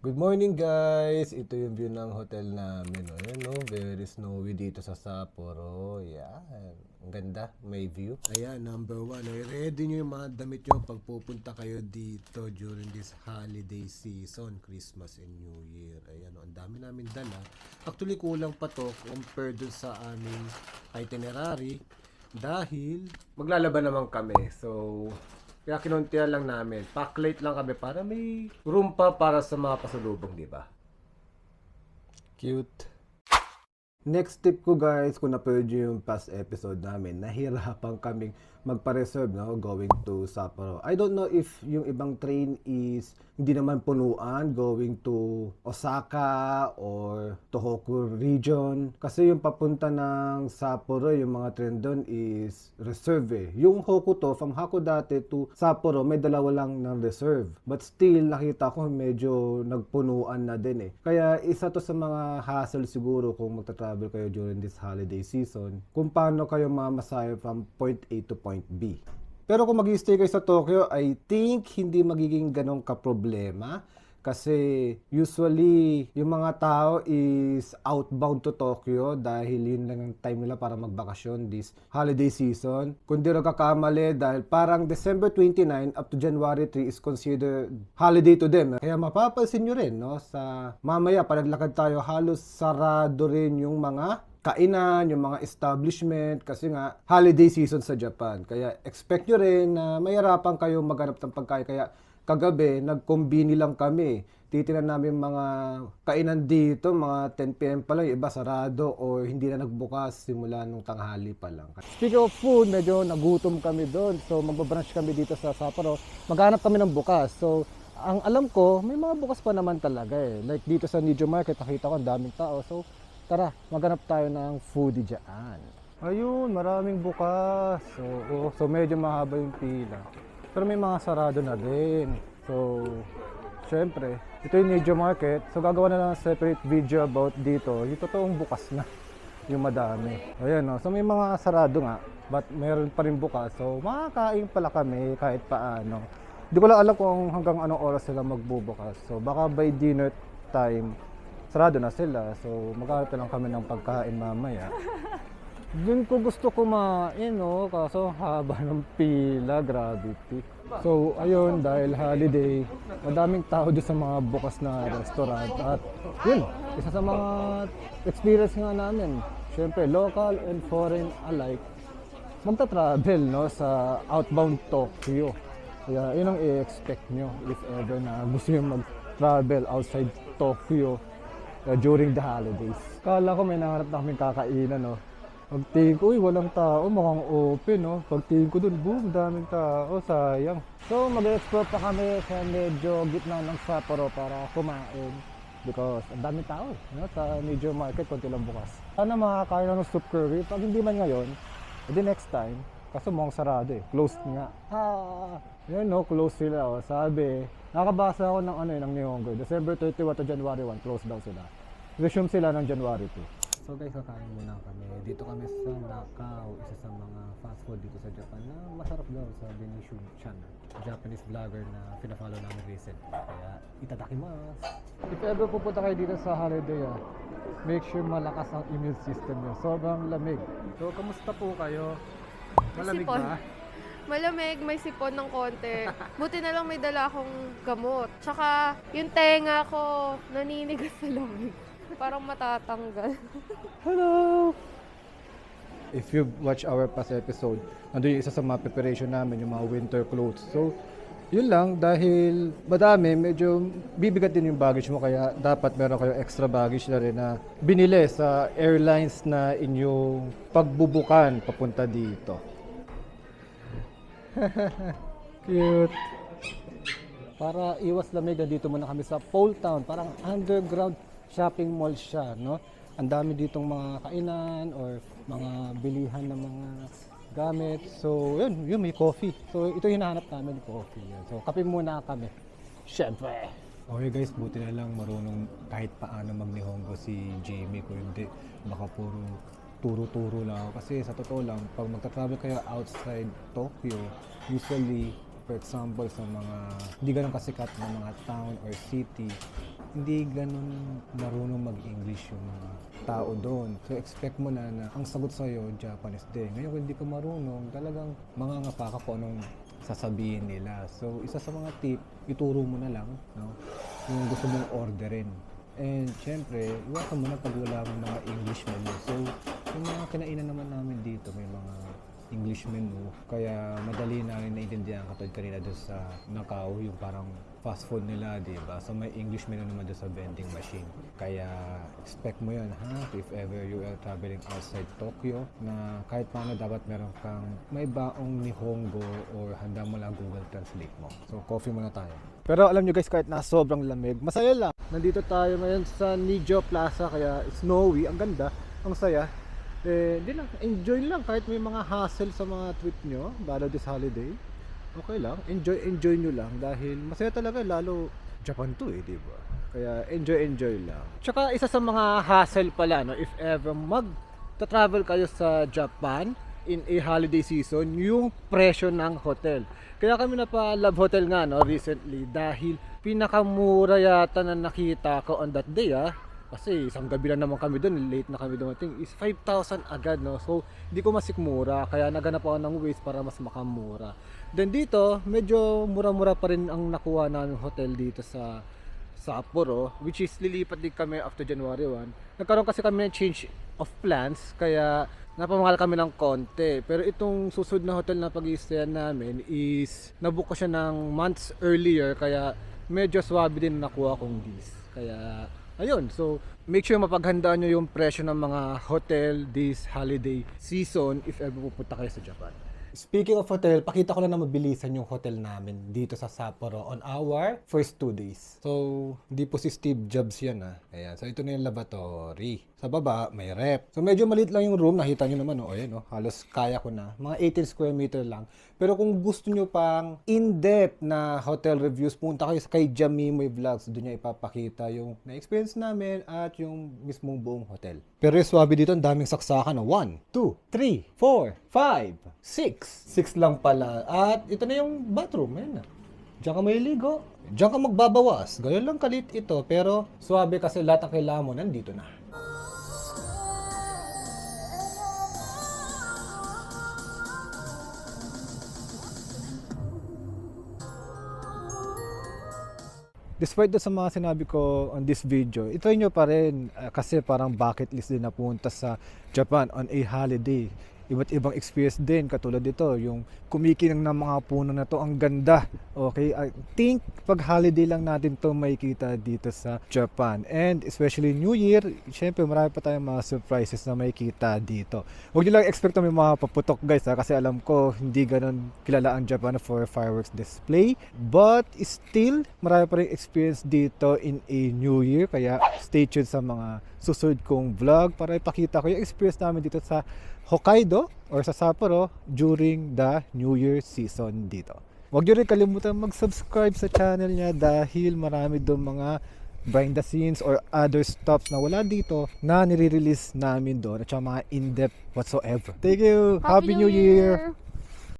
Good morning guys! Ito yung view ng hotel namin. Ayan no, very snowy dito sa Sapporo. Yan. Ang ganda, may view. Ayan, number 1. Ready nyo yung mga damit nyo pag pupunta kayo dito during this holiday season, Christmas and New Year. Ayan o, ang dami namin dala. Actually, kulang pa to compared dun sa aming itinerary dahil maglalaban naman kami. So, kaya kinuntihan lang namin. Pack-late lang kami para may room pa para sa mga pasalubong, di ba? Cute. Next tip ko guys, kung napanood nyo yung past episode namin, nahirapan kaming magpa-reserve going to Sapporo. I don't know if yung ibang train is hindi naman punuan going to Osaka or Tohoku region. Kasi yung papunta ng Sapporo, yung mga train doon is reserve eh. Yung Hokuto, from Hakodate to Sapporo, may dalawa lang ng reserve. But still, nakita ko medyo nagpunuan na din eh. Kaya isa to sa mga hassle siguro kung magta-travel kayo during this holiday season, kung paano kayo mamasahe from point A to point B. Pero kung mag-i-stay kayo sa Tokyo, I think hindi magiging ganong kaproblema. Kasi usually, yung mga tao is outbound to Tokyo dahil yun lang ang time nila para magbakasyon this holiday season. Kung di nagkakamali dahil parang December 29 up to January 3 is considered holiday to them. Kaya mapapansin nyo rin, no, sa mamaya pag naglakad tayo, halos sarado rin yung mga kainan, yung mga establishment kasi nga holiday season sa Japan. Kaya expect nyo rin na mahirapan kayo maghanap ng pagkain. Kaya kagabi, nag-combini lang kami. Titinan namin mga kainan dito, mga 10 PM pa lang, yung iba sarado o hindi na nagbukas simula nung tanghali pa lang. Speaking of food, medyo nagutom kami doon. So magbabrunch kami dito sa Sapporo. Maghanap kami ng bukas. So ang alam ko, may mga bukas pa naman talaga eh. Like dito sa Nijo Market, nakita ko ang daming tao. So tara, maghanap tayo ng foodie dyan. Ayun, maraming bukas. So medyo mahaba yung pila. Pero may mga sarado na din. So, syempre, ito yung Nijo Market. So gagawa na lang separate video about dito. Yung totoong bukas na. Yung madami. Ayan no. So may mga sarado nga. But meron pa rin bukas. So makakain pala kami kahit paano. Hindi ko lang alam kung hanggang anong oras sila magbubukas. So baka by dinner time, sarado na sila. So maghanap lang kami ng pagkain mamaya. Doon ko gusto kumain, no? Kaso haba ng pila, gravity. So ayun, dahil holiday, madaming tao doon sa mga bukas na restaurant. At yun, isa sa mga experience nga namin, syempre local and foreign alike, magta-travel, no, sa outbound Tokyo. Kaya yun ang i-expect nyo if ever na gusto nyo mag-travel outside Tokyo during the holidays. Kala ko may nangarap na kaming kakainan, no? Pagtingin ko, walang tao, mukhang open, no? Pagtingin ko dun, boom, daming tao, sayang. So, mag-explore pa kami sa medyo gitna ng Sapporo para kumain. Because ang daming tao, no? Sa Nijo Market, konti lang bukas. Sana makakain ng soup curry. Pag hindi man ngayon, edi next time. Kaso mukhang sarado eh, closed nga. Yun, no? Closed sila, oh. Sabi, nakabasa ako ng ng Nihongo. December 31 to January 1, closed daw sila. Resume sila ng January 2. So guys, kakain muna kami. Dito kami sa Nakao, isa sa mga fast food dito sa Japan na masarap daw, sabi ni Shun-chan, Japanese vlogger na pinafollow namin recent. Kaya itadakimasu! If ever pupunta kayo dito sa holiday, make sure malakas ang immune system nyo. Sobrang lamig. So, kamusta po kayo? Malamig ba? Malamig, may sipon ng konti. Buti na lang may dala akong gamot. Tsaka yung tenga ko naninigas sa lamig. Parang matatanggal. Hello! If you watch our past episode, nandun yung isa sa mga preparation namin, yung mga winter clothes. So, yun lang, dahil madami, medyo bibigat din yung baggage mo, kaya dapat meron kayo extra baggage na rin na binili sa airlines na inyong pagbubukan papunta dito. Cute! Para iwas lamig, dito muna kami sa Pole Town, parang underground shopping mall siya, no? Ang dami ditong mga kainan or mga bilihan ng mga gamit. So, yun may coffee. So, ito yung hinahanap namin, coffee. So, kape muna kami. Syempre. Okay guys, buti na lang marunong kahit paano mag-Nihongo si Jamie. Kung hindi, baka puro turo-turo lang ako. Kasi sa totoo lang, pag magta-travel kayo outside Tokyo, usually, for example, sa mga hindi ganun kasikat na mga town or city, hindi ganun marunong mag-English yung mga tao doon. So expect mo na ang sagot sa'yo, Japanese din. Ngayon kung hindi ka marunong, talagang mangangapa ka po anong sasabihin nila. So isa sa mga tip, ituro mo na lang, no? Yung gusto mong orderin. And syempre, iwasan mo na pag wala mong mga English menu. So yung mga kinainan naman namin dito, may mga English menu. Kaya madali namin naiintindihan katulad kanina doon sa Macau, yung parang fast food nila, di ba? So may English menu naman doon sa vending machine. Kaya expect mo yun, ha? If ever you are traveling outside Tokyo, na kahit paano dapat meron kang may baong Nihongo or handa mo lang Google Translate mo. So coffee muna tayo. Pero alam nyo guys, kahit na sobrang lamig, masaya lang. Nandito tayo ngayon sa Nijo Plaza, kaya snowy, ang ganda, ang saya. Hindi lang, enjoy lang kahit may mga hassle sa mga trip nyo, lalo this holiday. Okay lang, enjoy nyo lang dahil masaya talaga, lalo Japan to di ba? Kaya enjoy lang. Tsaka isa sa mga hassle pala, no, if ever mag-travel kayo sa Japan in a holiday season, yung presyo ng hotel. Kaya kami napa-Love Hotel nga, no, recently dahil pinakamura yata na nakita ko on that day, kasi isang gabi lang naman kami doon, late na kami dumating, is 5,000 agad, no? So, hindi ko masikmura, kaya naganap ako ng ways para mas makamura. Then dito, medyo mura-mura pa rin ang nakuha namin hotel dito sa Sapporo, which is lilipat din kami after January 1. Nagkaroon kasi kami ng change of plans, kaya napamahal kami ng konti. Pero itong susunod na hotel na pag-i-stayan namin is nabook ko siya ng months earlier, kaya medyo swabe din nakuha kong deals. Kaya ayun, so make sure mapaghandaan nyo yung presyo ng mga hotel this holiday season if ever pupunta kayo sa Japan. Speaking of hotel, pakita ko lang na mabilisan yung hotel namin dito sa Sapporo on our first 2 days. So, hindi po si Steve Jobs yan Ayan, so ito na yung lavatory. Sa baba, may rep. So, medyo maliit lang yung room. Nakita nyo naman, ayan, halos kaya ko na. Mga 18 square meter lang. Pero kung gusto nyo pang in-depth na hotel reviews, punta kayo kay Jamimoy Vlogs. Doon niya ipapakita yung na-experience namin at yung mismong buong hotel. Pero yung swabe dito, ang daming saksakan. 1, 2, 3, 4, 5, 6. 6 lang pala. At ito na yung bathroom. Ayan na. Diyan ka maliligo. Diyan ka magbabawas. Ganyan lang kalit ito. Pero swabe kasi lahat ng kailangan mo nandito na. Despite sa mga sinabi ko on this video, itry nyo pa rin kasi parang bucket list din na punta sa Japan on a holiday. Iba't ibang experience din katulad dito, yung kumikinang ng mga puno na to, ang ganda. Okay, I think pag holiday lang natin to makikita dito sa Japan. And especially New Year, syempre marami pa tayong mga surprises na makikita dito. Huwag nyo lang expect na may mga paputok guys kasi alam ko hindi ganun kilala ang Japan for fireworks display. But still, marami pa rin experience dito in a New Year. Kaya stay tuned sa mga susunod kong vlog para ipakita ko yung experience namin dito sa Hokkaido or sa Sapporo during the New Year season dito. Huwag nyo rin kalimutan mag-subscribe sa channel niya dahil marami doon mga behind the scenes or other stuffs na wala dito na nire-release namin doon at saka mga in-depth whatsoever. Thank you! Happy New Year!